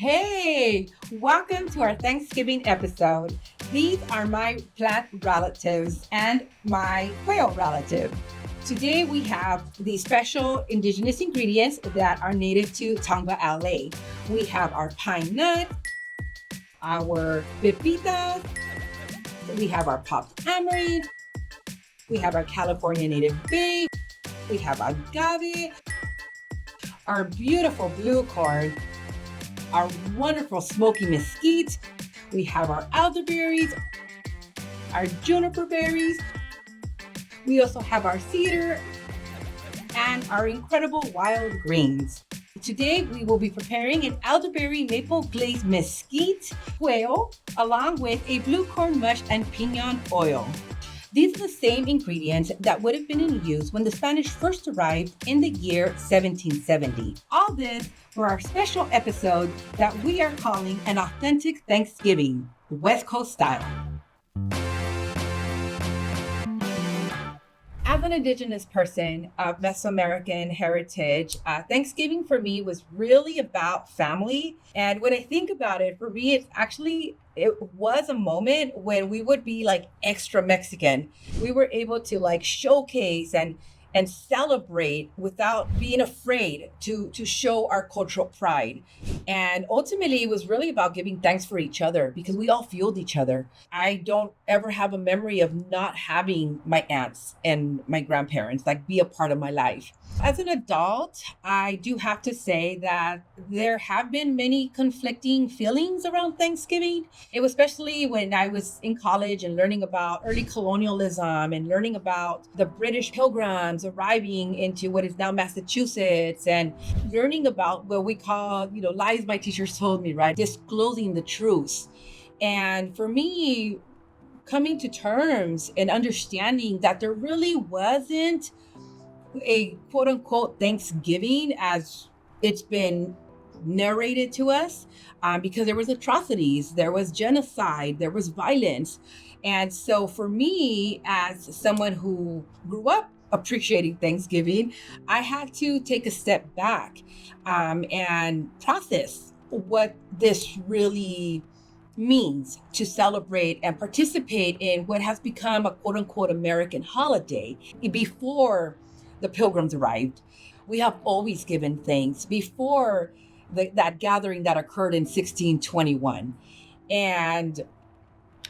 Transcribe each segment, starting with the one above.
Hey, welcome to our Thanksgiving episode. These are my plant relatives and my quail relative. Today we have the special indigenous ingredients that are native to Tongva, LA. We have our pine nut, our pepitas, we have our popped tamarind, we have our California native bay, we have agave, our beautiful blue corn, our wonderful smoky mesquite, we have our elderberries, our juniper berries, we also have our cedar, and our incredible wild greens. Today, we will be preparing an elderberry maple glazed mesquite quail, along with a blue corn mush and piñon oil. These are the same ingredients that would have been in use when the Spanish first arrived in the year 1770. All this for our special episode that we are calling an authentic Thanksgiving, West Coast style. As an Indigenous person of Mesoamerican heritage, Thanksgiving for me was really about family. And when I think about it, for me, it was a moment when we would be like extra Mexican. We were able to showcase and celebrate without being afraid to show our cultural pride. And ultimately, it was really about giving thanks for each other because we all fueled each other. I don't ever have a memory of not having my aunts and my grandparents be a part of my life. As an adult, I do have to say that there have been many conflicting feelings around Thanksgiving. It was especially when I was in college and learning about early colonialism and learning about the British pilgrims arriving into what is now Massachusetts and learning about what we call, lies my teachers told me, right? Disclosing the truths. And for me, coming to terms and understanding that there really wasn't a quote unquote Thanksgiving as it's been narrated to us, because there was atrocities, there was genocide, there was violence. And so for me, as someone who grew up appreciating Thanksgiving, I had to take a step back and process what this really means to celebrate and participate in what has become a quote unquote American holiday. Before the pilgrims arrived, we have always given thanks before that gathering that occurred in 1621. And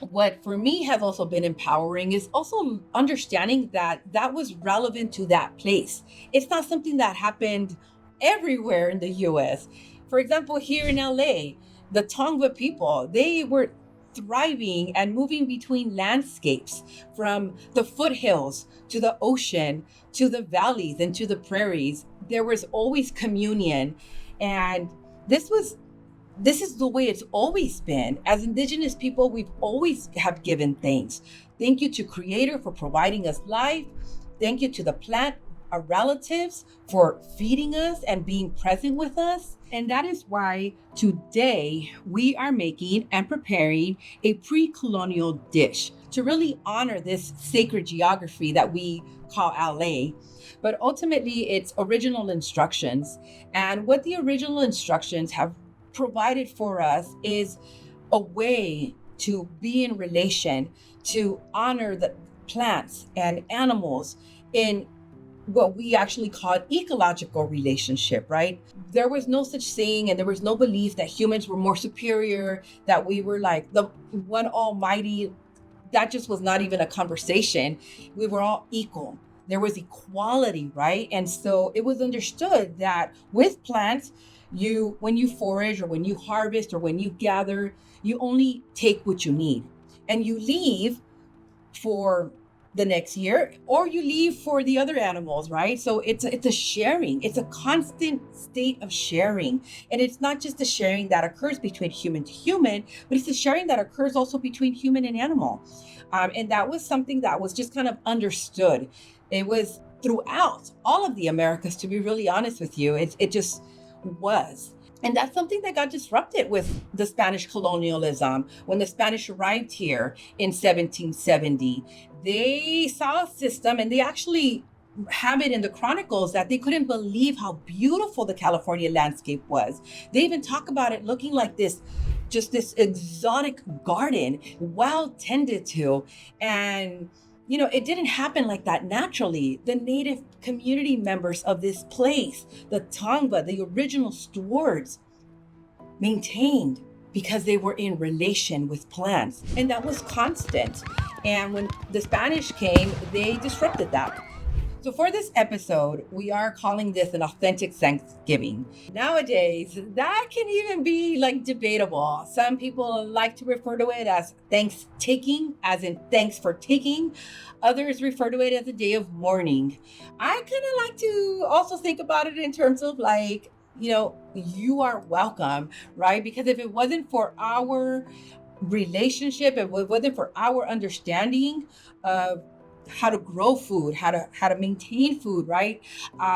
what for me has also been empowering is also understanding that that was relevant to that place. It's not something that happened everywhere in the US. For example, here in LA, the Tongva people, they were thriving and moving between landscapes from the foothills to the ocean, to the valleys and to the prairies. There was always communion. And this is the way it's always been. As Indigenous people, we've always have given thanks. Thank you to Creator for providing us life. Thank you to the plant, our relatives, for feeding us and being present with us. And that is why today we are making and preparing a pre-colonial dish to really honor this sacred geography that we call LA. But ultimately, it's original instructions. And what the original instructions have provided for us is a way to be in relation, to honor the plants and animals in what we actually call ecological relationship, right? There was no such thing, and there was no belief that humans were more superior, that we were like the one almighty. That just was not even a conversation. We were all equal. There was equality, right? And so it was understood that with plants, when you forage or when you harvest or when you gather, you only take what you need and you leave for the next year, or you leave for the other animals, right? So it's a sharing. It's a constant state of sharing. And it's not just the sharing that occurs between human to human, but it's the sharing that occurs also between human and animal. And that was something that was just kind of understood. It was throughout all of the Americas, to be really honest with you. It just was. And that's something that got disrupted with the Spanish colonialism. When the Spanish arrived here in 1770, they saw a system and they actually have it in the chronicles that they couldn't believe how beautiful the California landscape was. They even talk about it looking like this, just this exotic garden, well tended to. And, it didn't happen like that naturally. The native community members of this place, the Tongva, the original stewards, maintained because they were in relation with plants. And that was constant. And when the Spanish came, they disrupted that. So for this episode, we are calling this an authentic Thanksgiving. Nowadays, that can even be debatable. Some people like to refer to it as Thanks-taking, as in thanks for taking. Others refer to it as a day of mourning. I kind of like to also think about it in terms of you are welcome, right? Because if it wasn't for our relationship, if it wasn't for our understanding of how to grow food, how to maintain food, right?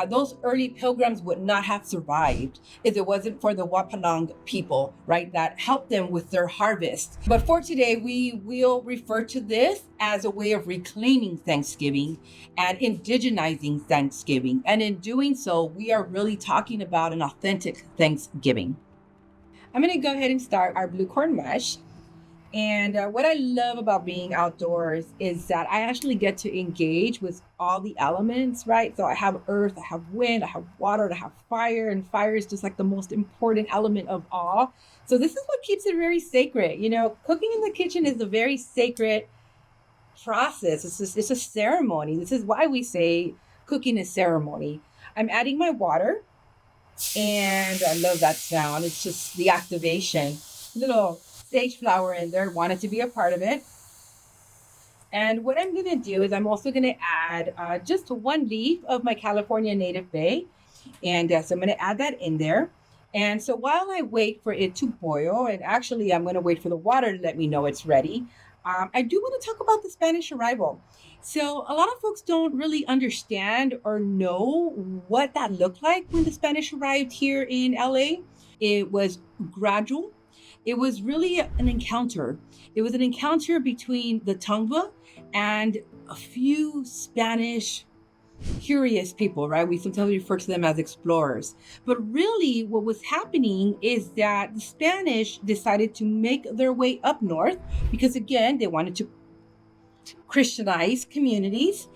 Those early pilgrims would not have survived if it wasn't for the Wapanang people, right? That helped them with their harvest. But for today, we will refer to this as a way of reclaiming Thanksgiving and indigenizing Thanksgiving. And in doing so, we are really talking about an authentic Thanksgiving. I'm going to go ahead and start our blue corn mush. And what I love about being outdoors is that I actually get to engage with all the elements, right? So I have earth, I have wind, I have water, I have fire, and fire is just the most important element of all. So this is what keeps it very sacred. Cooking in the kitchen is a very sacred process. It's a ceremony. This is why we say cooking is ceremony. I'm adding my water, and I love that sound. It's just the activation. Little sage flower in there, wanted to be a part of it. And what I'm going to do is I'm also going to add just one leaf of my California native bay. And so I'm going to add that in there. And so while I wait for it to boil, and actually I'm going to wait for the water to let me know it's ready, I do want to talk about the Spanish arrival. So a lot of folks don't really understand or know what that looked like when the Spanish arrived here in LA. It was gradual. It was really an encounter. It was an encounter between the Tongva and a few Spanish curious people, right? We sometimes refer to them as explorers. But really what was happening is that the Spanish decided to make their way up north because, again, they wanted to Christianize communities,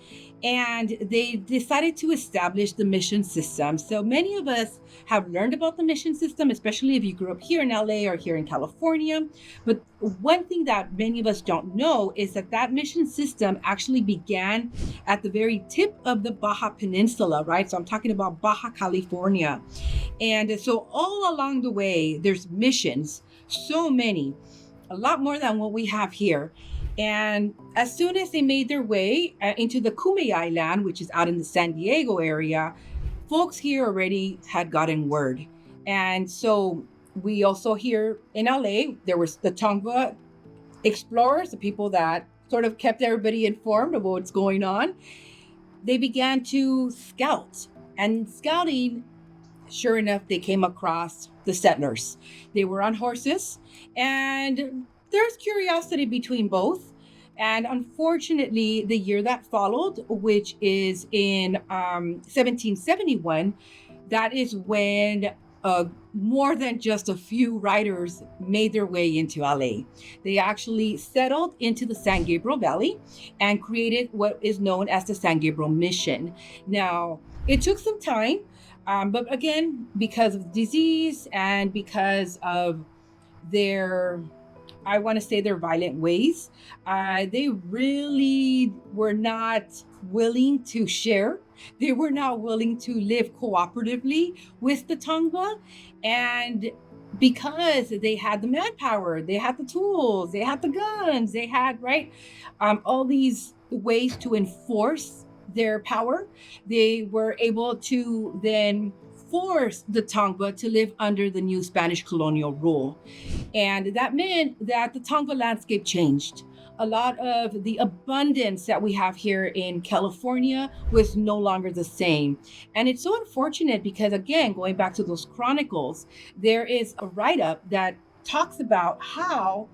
and they decided to establish the mission system. So many of us have learned about the mission system, especially if you grew up here in LA or here in California. But one thing that many of us don't know is that mission system actually began at the very tip of the Baja Peninsula, right? So I'm talking about Baja California. And so all along the way, there's missions, so many, a lot more than what we have here. And as soon as they made their way into the Kumeyaay land, which is out in the San Diego area, folks here already had gotten word. And so we also here in LA, there was the Tongva explorers, the people that sort of kept everybody informed of what's going on. They began to scout, and scouting, sure enough, they came across the settlers. They were on horses, and there's curiosity between both. And unfortunately, the year that followed, which is in 1771, that is when more than just a few riders made their way into LA. They actually settled into the San Gabriel Valley and created what is known as the San Gabriel Mission. Now, it took some time, but again, because of disease and because of their violent ways, they really were not willing to share. They were not willing to live cooperatively with the Tongva. And because they had the manpower, they had the tools, they had the guns, they had, all these ways to enforce their power, they were able to then force the Tongva to live under the new Spanish colonial rule. And that meant that the Tongva landscape changed. A lot of the abundance that we have here in California was no longer the same. And it's so unfortunate because, again, going back to those chronicles, there is a write-up that talks about how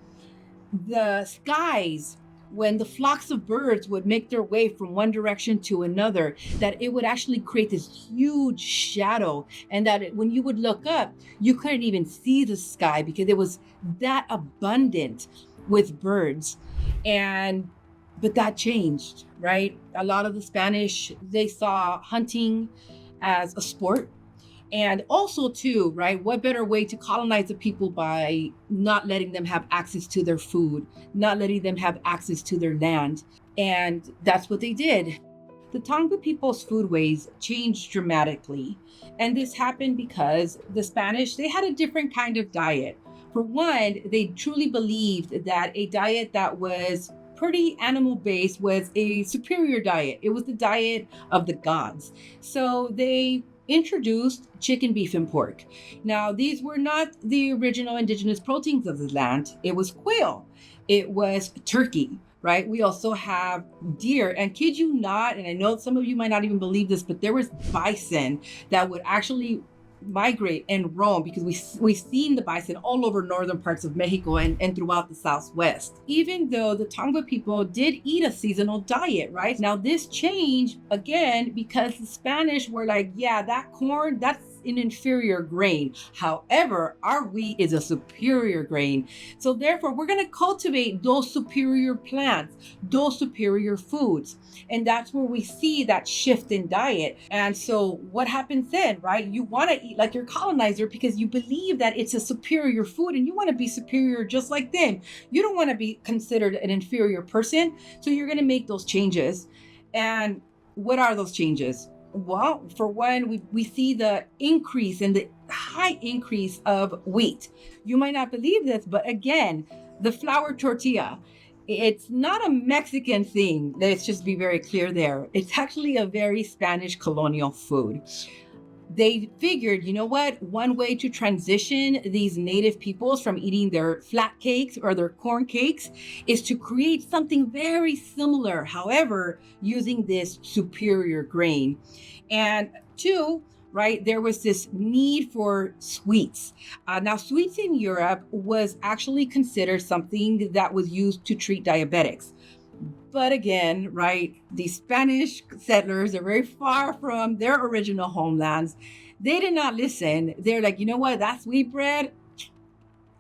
the skies when the flocks of birds would make their way from one direction to another, that it would actually create this huge shadow, and that when you would look up, you couldn't even see the sky because it was that abundant with birds. And but that changed, right? A lot of the Spanish, they saw hunting as a sport. And also, too, right, what better way to colonize the people by not letting them have access to their food, not letting them have access to their land. And that's what they did. The Tongva people's foodways changed dramatically. And this happened because the Spanish, they had a different kind of diet. For one, they truly believed that a diet that was pretty animal based was a superior diet. It was the diet of the gods. So they introduced chicken, beef, and pork. Now, these were not the original indigenous proteins of the land. It was quail, it was turkey, right? We also have deer, and kid you not, and I know some of you might not even believe this, but there was bison that would actually migrate and roam, because we've seen the bison all over northern parts of Mexico and throughout the Southwest. Even though the Tongva people did eat a seasonal diet, right? Now this changed again because the Spanish were like, yeah, that corn, that's an inferior grain. However, our wheat is a superior grain. So therefore, we're going to cultivate those superior plants, those superior foods. And that's where we see that shift in diet. And so what happens then, right? You want to eat like your colonizer because you believe that it's a superior food and you want to be superior just like them. You don't want to be considered an inferior person. So you're going to make those changes. And what are those changes? Well, for one, we see the increase and the high increase of wheat. You might not believe this, but again, the flour tortilla, it's not a Mexican thing. Let's just be very clear there. It's actually a very Spanish colonial food. They figured, you know what? One way to transition these native peoples from eating their flat cakes or their corn cakes is to create something very similar, however, using this superior grain. And two, right, there was this need for sweets. Now, sweets in Europe was actually considered something that was used to treat diabetics. But again, right, the Spanish settlers are very far from their original homelands. They did not listen. They're like, you know what, that's wheat bread.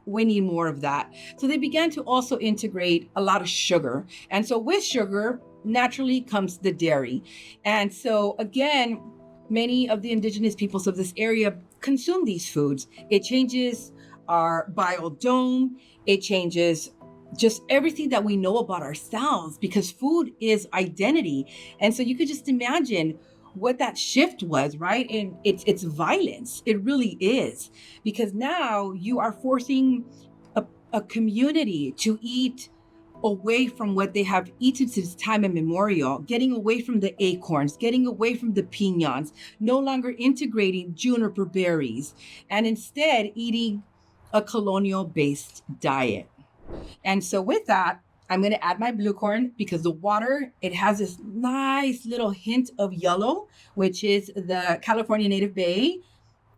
We need more of that. So they began to also integrate a lot of sugar. And so with sugar, naturally comes the dairy. And so again, many of the indigenous peoples of this area consume these foods. It changes our biodome. It changes just everything that we know about ourselves, because food is identity. And so you could just imagine what that shift was, right? And it's violence. It really is, because now you are forcing a community to eat away from what they have eaten since time immemorial, getting away from the acorns, getting away from the piñons, no longer integrating juniper berries, and instead eating a colonial based diet. And so with that, I'm going to add my blue corn, because the water, it has this nice little hint of yellow, which is the California native bay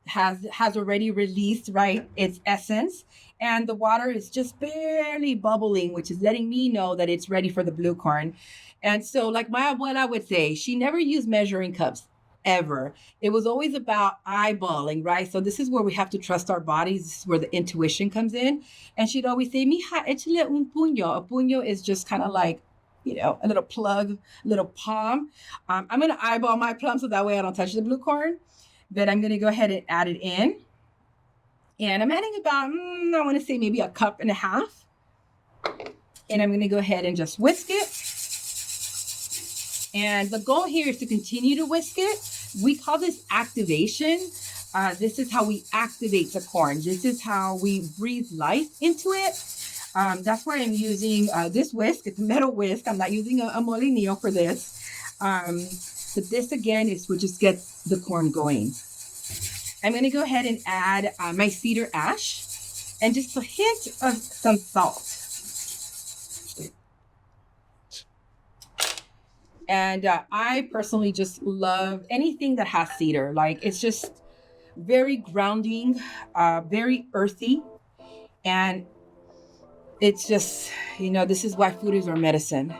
has already released, right, its essence. And the water is just barely bubbling, which is letting me know that it's ready for the blue corn. And so like my abuela would say, she never used measuring cups. Ever. It was always about eyeballing, right? So this is where we have to trust our bodies. This is where the intuition comes in. And she'd always say, mija, échale un puño. A puño is just kind of like, you know, a little plug, little palm. I'm going to eyeball my plum so that way I don't touch the blue corn. Then I'm going to go ahead and add it in. And I'm adding about, I want to say maybe a cup and a half. And I'm going to go ahead and just whisk it. And the goal here is to continue to whisk it. We call this activation. This is how we activate the corn. This is how we breathe life into it. That's why I'm using this whisk. It's a metal whisk. I'm not using a molinillo for this. But this again is what just gets the corn going. I'm going to go ahead and add my cedar ash and just a hint of some salt. And I personally just love anything that has cedar. Like, it's just very grounding, very earthy. And It's just, this is why food is our medicine.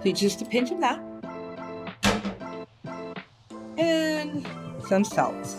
So just a pinch of that. And some salt.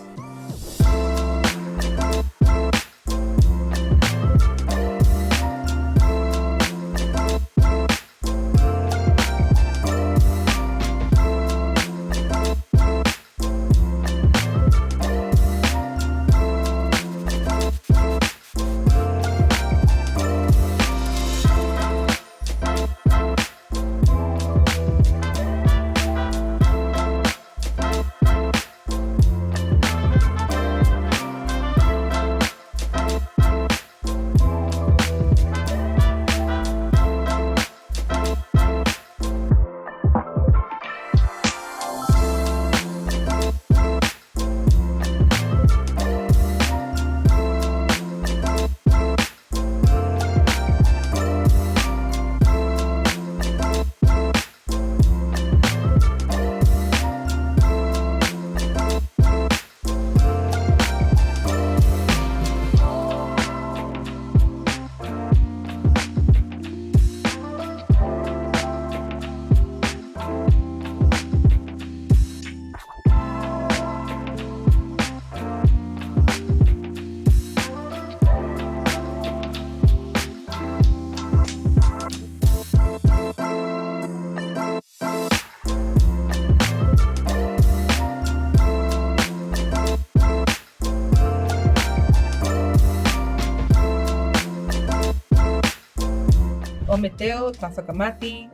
Ometeo, Tlasakamati.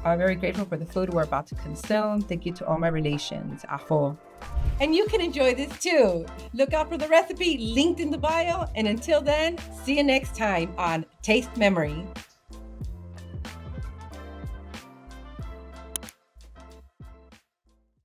I'm very grateful for the food we're about to consume. Thank you to all my relations. Aho. And you can enjoy this too. Look out for the recipe linked in the bio. And until then, see you next time on Taste Memory.